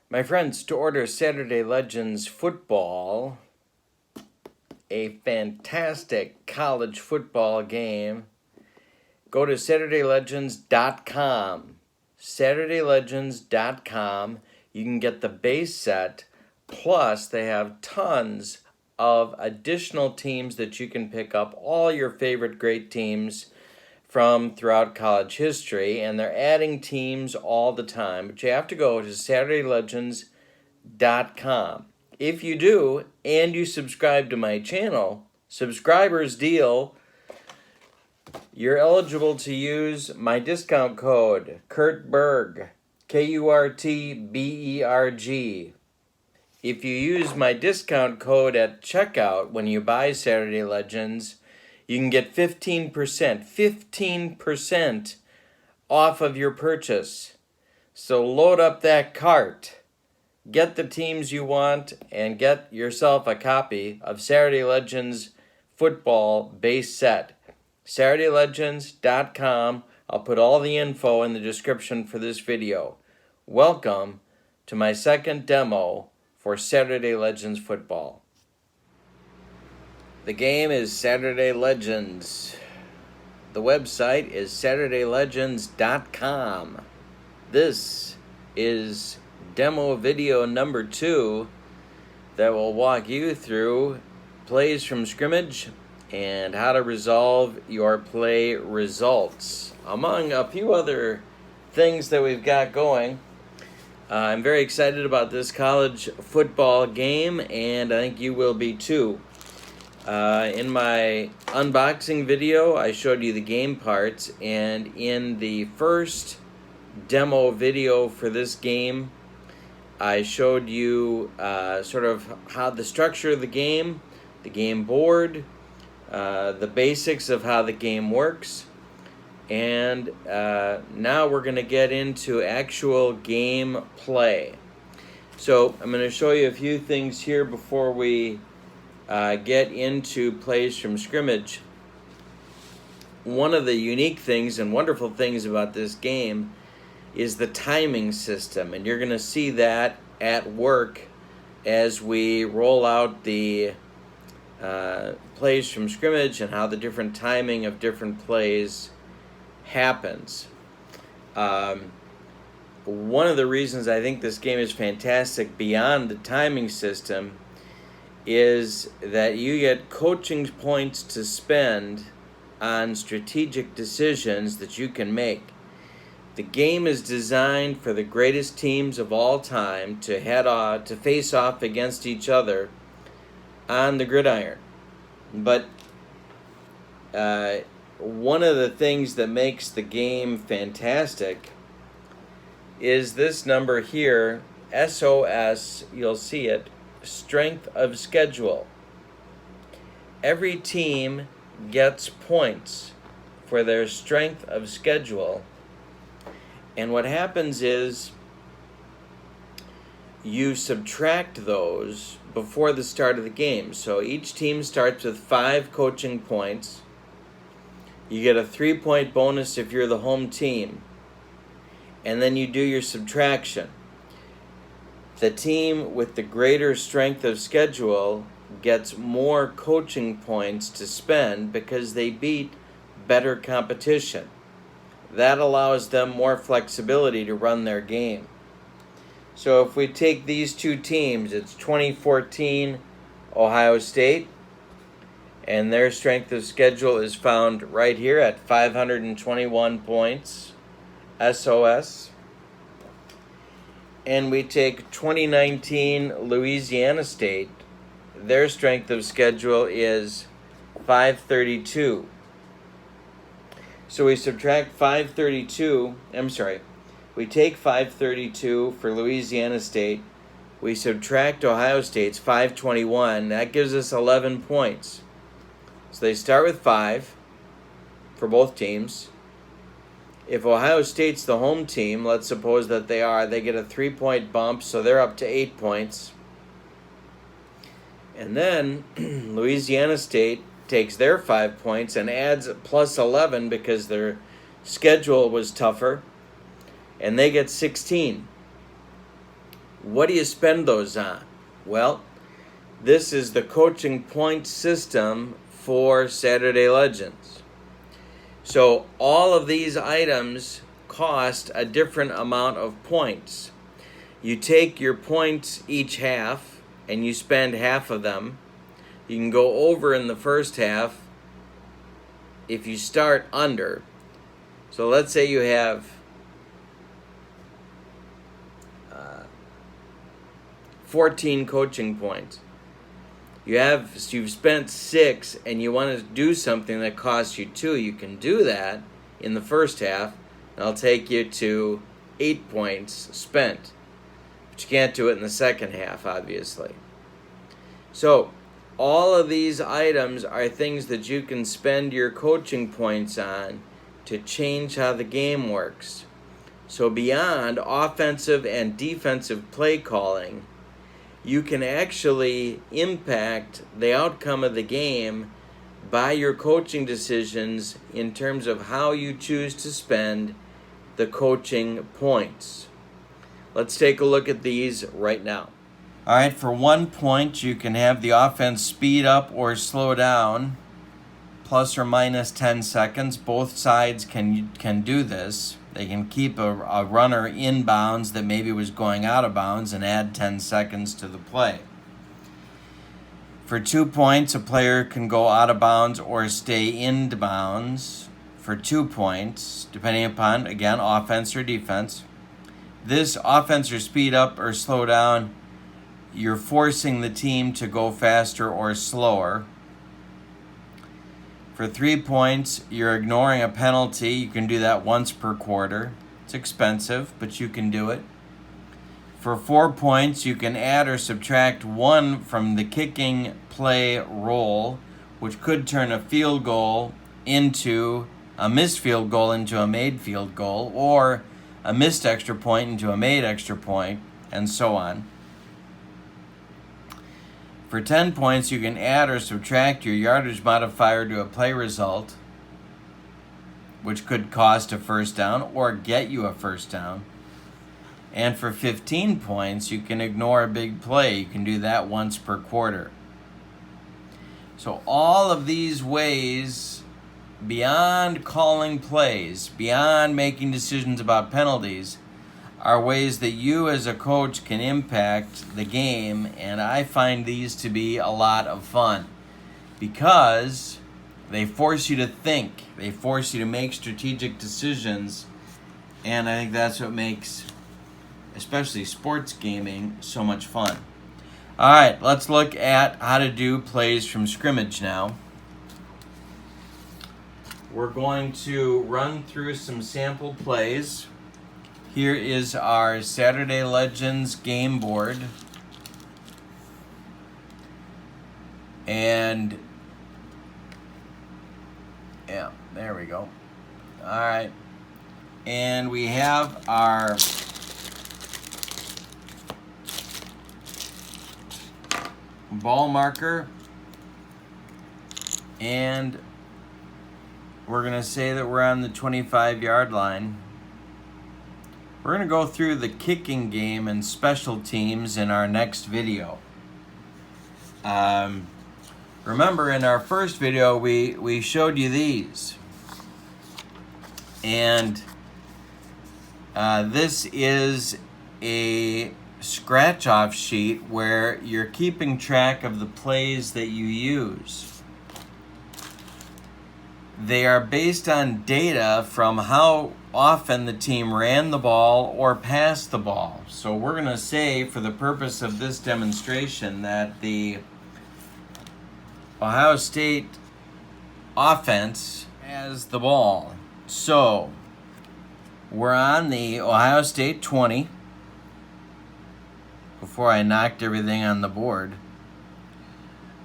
My friends, to order Saturday Legends football, a fantastic college football game, go to SaturdayLegends.com. SaturdayLegends.com. You can get the base set, plus they have tons of additional teams that you can pick up, all your favorite great teams from throughout college history, and they're adding teams all the time. But you have to go to SaturdayLegends.com. If you do, and you subscribe to my channel, subscribers deal, you're eligible to use my discount code, Kurtberg, Kurtberg. If you use my discount code at checkout when you buy Saturday Legends, you can get 15% off of your purchase. So load up that cart, get the teams you want, and get yourself a copy of Saturday Legends football base set. SaturdayLegends.com. I'll put all the info in the description for this video. Welcome to my second demo for Saturday Legends football. The game is Saturday Legends. The website is SaturdayLegends.com. This is demo video number 2 that will walk you through plays from scrimmage and how to resolve your play results, among a few other things that we've got going. I'm very excited about this college football game, and I think you will be too. In my unboxing video, I showed you the game parts, and in the first demo video for this game, I showed you sort of how the structure of the game board, the basics of how the game works, and now we're going to get into actual game play. So I'm going to show you a few things here before we get into plays from scrimmage. One of the unique things and wonderful things about this game is the timing system, and you're going to see that at work as we roll out the plays from scrimmage and how the different timing of different plays happens. One of the reasons I think this game is fantastic beyond the timing system is that you get coaching points to spend on strategic decisions that you can make. The game is designed for the greatest teams of all time to face off against each other on the gridiron. But one of the things that makes the game fantastic is this number here, SOS, you'll see it, strength of schedule. Every team gets points for their strength of schedule, and what happens is you subtract those before the start of the game. So each team starts with 5 coaching points. You get a 3-point bonus if you're the home team, and then you do your subtraction. The team with the greater strength of schedule gets more coaching points to spend because they beat better competition. That allows them more flexibility to run their game. So if we take these two teams, it's 2014 Ohio State, and their strength of schedule is found right here at 521 points, SOS. And we take 2019 Louisiana State, their strength of schedule is 532. So we subtract 532, we take 532 for Louisiana State, we subtract Ohio State's 521, that gives us 11 points. So they start with 5 for both teams. If Ohio State's the home team, let's suppose that they get a 3-point bump, so they're up to 8 points. And then Louisiana State takes their 5 points and adds plus 11 because their schedule was tougher, and they get 16. What do you spend those on? Well, this is the coaching point system for Saturday Legends. So all of these items cost a different amount of points. You take your points each half and you spend half of them. You can go over in the first half if you start under. So let's say you have 14 coaching points. You've spent 6 and you want to do something that costs you 2. You can do that in the first half. That'll take you to 8 points spent. But you can't do it in the second half, obviously. So all of these items are things that you can spend your coaching points on to change how the game works. So beyond offensive and defensive play calling, you can actually impact the outcome of the game by your coaching decisions in terms of how you choose to spend the coaching points. Let's take a look at these right now. All right, for 1 point, you can have the offense speed up or slow down, plus or minus 10 seconds. Both sides can do this. They can keep a runner in bounds that maybe was going out of bounds and add 10 seconds to the play. For 2 points, a player can go out of bounds or stay in bounds for 2 points, depending upon, again, offense or defense. This offense or speed up or slow down, you're forcing the team to go faster or slower. For 3 points, you're ignoring a penalty. You can do that once per quarter. It's expensive, but you can do it. For 4 points, you can add or subtract 1 from the kicking play roll, which could turn a field goal into a missed field goal into a made field goal, or a missed extra point into a made extra point, and so on. For 10 points, you can add or subtract your yardage modifier to a play result, which could cost a first down or get you a first down. And for 15 points, you can ignore a big play. You can do that once per quarter. So all of these ways, beyond calling plays, beyond making decisions about penalties, are ways that you as a coach can impact the game, and I find these to be a lot of fun because they force you to think, they force you to make strategic decisions, and I think that's what makes, especially sports gaming, so much fun. All right, let's look at how to do plays from scrimmage now. We're going to run through some sample plays. Here is our Saturday Legends game board. And, yeah, there we go. All right. And we have our ball marker. And we're going to say that we're on the 25-yard line. We're going to go through the kicking game and special teams in our next video. Remember, in our first video, we showed you these. And this is a scratch-off sheet where you're keeping track of the plays that you use. They are based on data from how often the team ran the ball or passed the ball. So we're going to say, for the purpose of this demonstration, that the Ohio State offense has the ball. So we're on the Ohio State 20. Before I knocked everything on the board,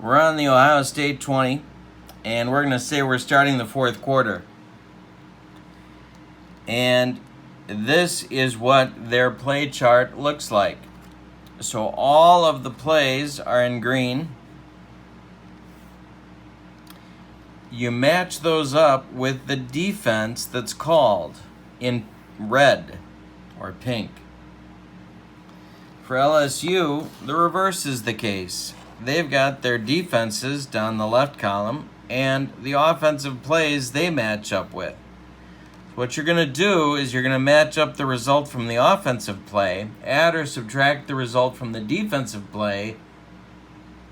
we're on the Ohio State 20. And we're going to say we're starting the fourth quarter. And this is what their play chart looks like. So all of the plays are in green. You match those up with the defense that's called in red or pink. For LSU, the reverse is the case. They've got their defenses down the left column and the offensive plays they match up with. What you're going to do is you're going to match up the result from the offensive play, add or subtract the result from the defensive play,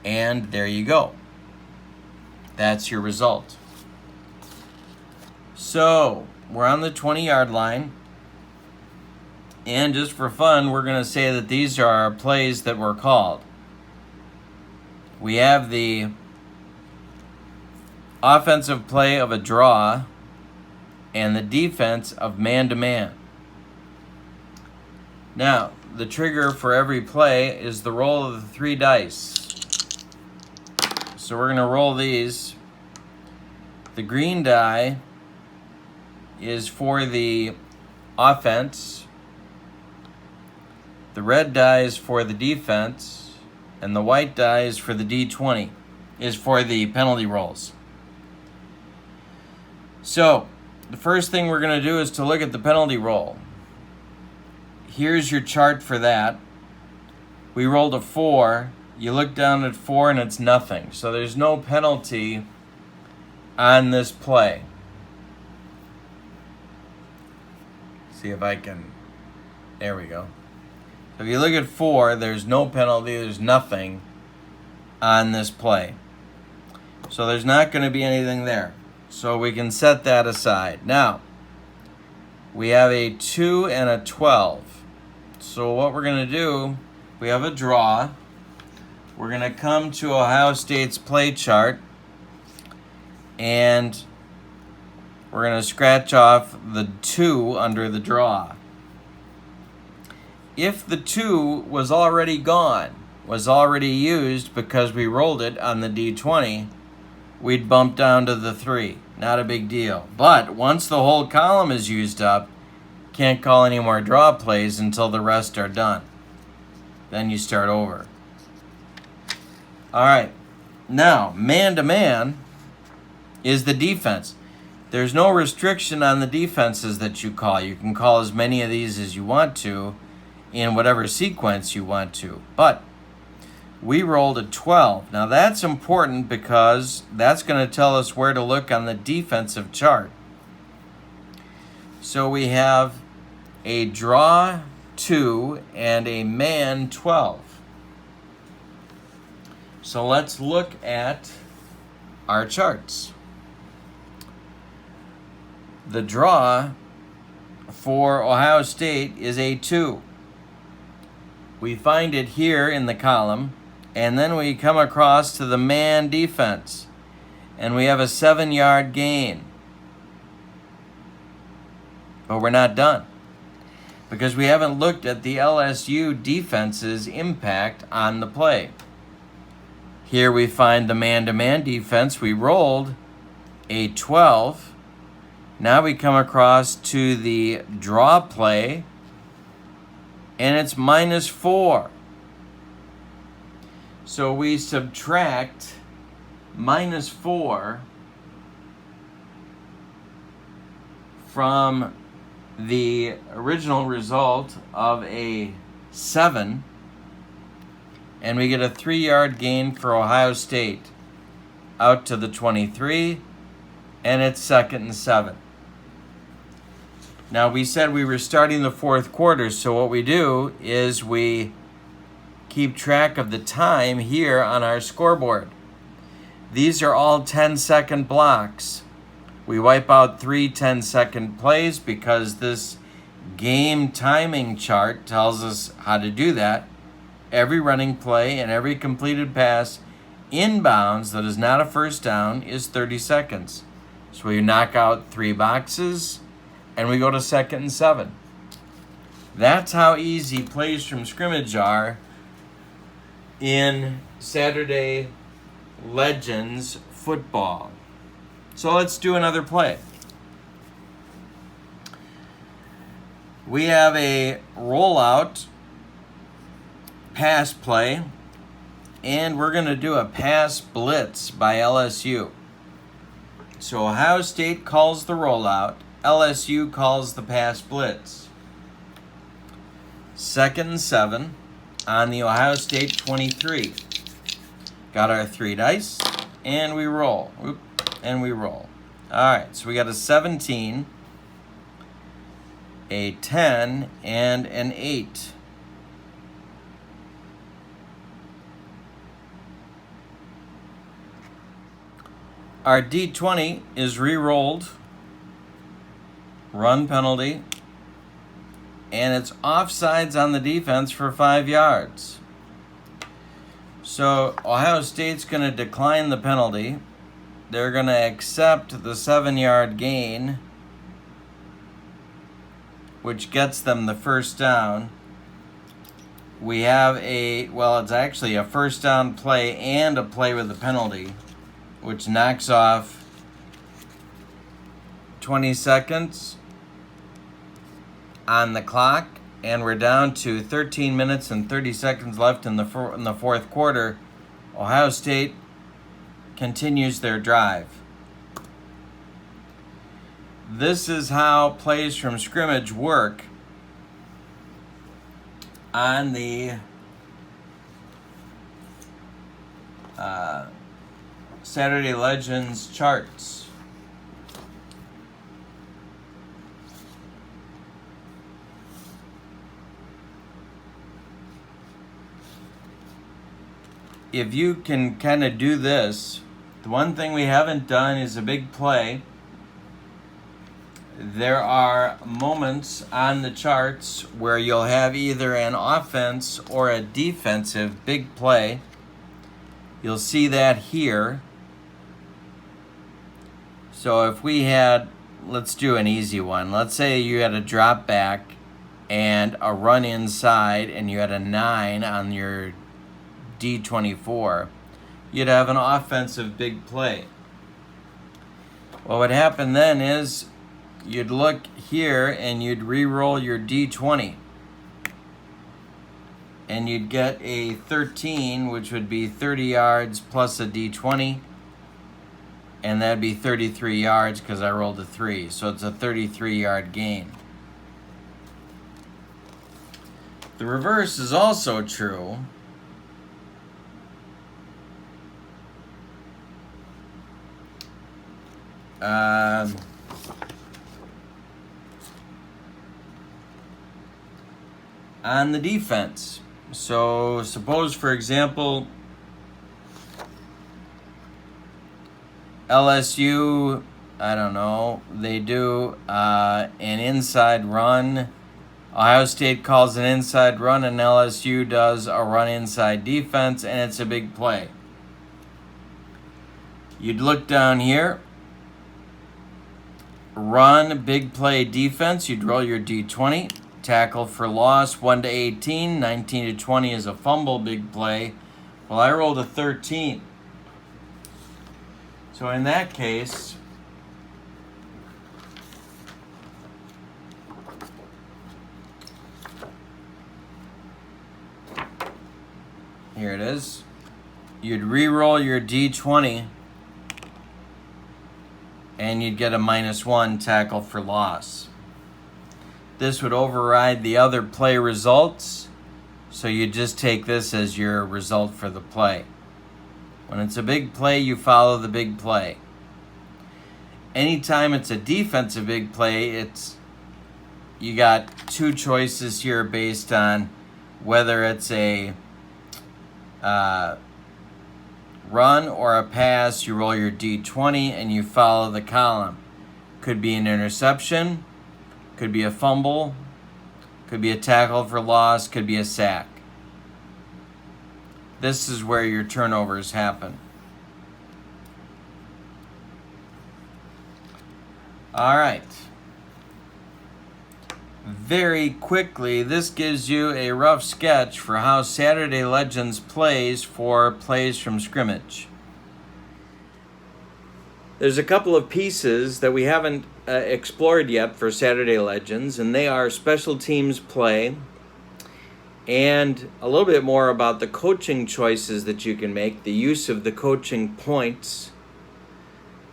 and there you go. That's your result. So, we're on the 20-yard line. And just for fun, we're going to say that these are our plays that were called. We have the offensive play of a draw and the defense of man-to-man. Now, the trigger for every play is the roll of the 3 dice. So we're going to roll these. The green die is for the offense. The red die is for the defense, and the white die is for the D20, is for the penalty rolls. So, the first thing we're going to do is to look at the penalty roll. Here's your chart for that. We rolled a 4. You look down at 4 and it's nothing. So there's no penalty on this play. See if I can, there we go. So if you look at 4, there's no penalty, there's nothing on this play. So there's not going to be anything there. So we can set that aside. Now, we have a 2 and a 12. So what we're going to do, we have a draw. We're going to come to Ohio State's play chart, and we're going to scratch off the 2 under the draw. If the 2 was already gone, was already used because we rolled it on the D20, we'd bump down to the 3. Not a big deal. But once the whole column is used up, can't call any more draw plays until the rest are done. Then you start over. All right. Now, man-to-man is the defense. There's no restriction on the defenses that you call. You can call as many of these as you want to in whatever sequence you want to. But we rolled a 12. Now that's important because that's going to tell us where to look on the defensive chart. So we have a draw 2 and a man 12. So let's look at our charts. The draw for Ohio State is a 2. We find it here in the column, and then we come across to the man defense, and we have a 7-yard gain. But we're not done, because we haven't looked at the LSU defense's impact on the play. Here we find the man-to-man defense. We rolled a 12. Now we come across to the draw play, and it's -4. So we subtract -4 from the original result of a 7, and we get a 3-yard gain for Ohio State out to the 23, and it's 2nd and 7. Now, we said we were starting the 4th quarter, so what we do is we keep track of the time here on our scoreboard. These are all 10-second blocks. We wipe out 3 10-second plays because this game timing chart tells us how to do that. Every running play and every completed pass inbounds that is not a first down is 30 seconds. So we knock out 3 boxes, and we go to 2nd and 7. That's how easy plays from scrimmage are in Saturday Legends football. So let's do another play. We have a rollout pass play, and we're going to do a pass blitz by LSU. So Ohio State calls the rollout. LSU calls the pass blitz. 2nd and 7. on the Ohio State 23. Got our 3 dice, and we roll. And we roll. All right, so we got a 17, a 10, and an 8. Our D20 is re-rolled, run penalty, and it's offsides on the defense for 5 yards. So Ohio State's going to decline the penalty. They're going to accept the 7-yard gain, which gets them the first down. We have it's actually a first down play and a play with a penalty, which knocks off 20 seconds on the clock, and we're down to 13 minutes and 30 seconds left in the fourth quarter. Ohio State continues their drive. This is how plays from scrimmage work on the Saturday Legends charts. If you can kind of do this, the one thing we haven't done is a big play. There are moments on the charts where you'll have either an offense or a defensive big play. You'll see that here. So if we had, let's do an easy one. Let's say you had a drop back and a run inside and you had a 9 on your D24, you'd have an offensive big play. What would happen then is you'd look here and you'd re-roll your D20. And you'd get a 13, which would be 30 yards plus a D20. And that'd be 33 yards because I rolled a 3. So it's a 33-yard gain. The reverse is also true. On the defense. So suppose, for example, LSU, I don't know, they do an inside run. Ohio State calls an inside run and LSU does a run inside defense, and it's a big play. You'd look down here, run, big play defense, you'd roll your D20. Tackle for loss, 1 to 18, 19 to 20 is a fumble, big play. Well, I rolled a 13. So in that case, here it is. You'd re-roll your D20 and you'd get a -1 tackle for loss. This would override the other play results, so you just take this as your result for the play. When it's a big play, you follow the big play. Anytime it's a defensive big play, you got 2 choices here based on whether it's a run or a pass. You roll your D20 and you follow the column. Could be an interception, could be a fumble, could be a tackle for loss, could be a sack. This is where your turnovers happen. All right. Very quickly, this gives you a rough sketch for how Saturday Legends plays for plays from scrimmage. There's a couple of pieces that we haven't explored yet for Saturday Legends, and they are special teams play and a little bit more about the coaching choices that you can make, the use of the coaching points,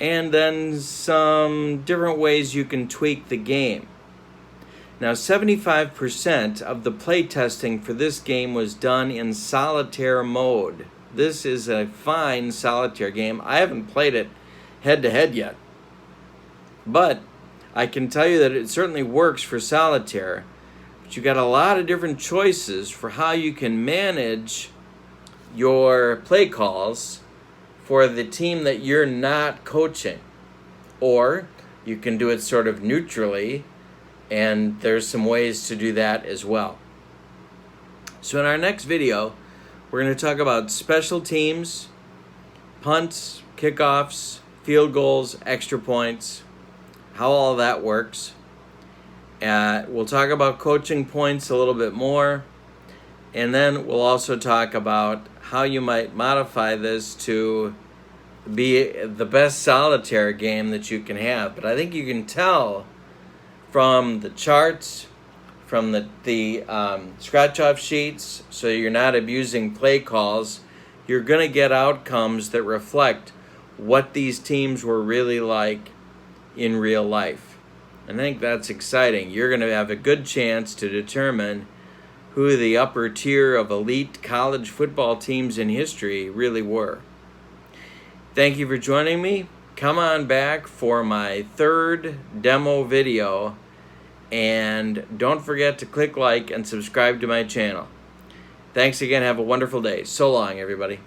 and then some different ways you can tweak the game. Now, 75% of the play testing for this game was done in solitaire mode. This is a fine solitaire game. I haven't played it head-to-head yet, but I can tell you that it certainly works for solitaire. But you got a lot of different choices for how you can manage your play calls for the team that you're not coaching. Or you can do it sort of neutrally, and there's some ways to do that as well. So in our next video, we're going to talk about special teams, punts, kickoffs, field goals, extra points, how all that works. We'll talk about coaching points a little bit more, and then we'll also talk about how you might modify this to be the best solitaire game that you can have. But I think you can tell from the charts, from the scratch-off sheets, so you're not abusing play calls, you're going to get outcomes that reflect what these teams were really like in real life. And I think that's exciting. You're going to have a good chance to determine who the upper tier of elite college football teams in history really were. Thank you for joining me. Come on back for my third demo video, and don't forget to click like and subscribe to my channel. Thanks again. Have a wonderful day. So long, everybody.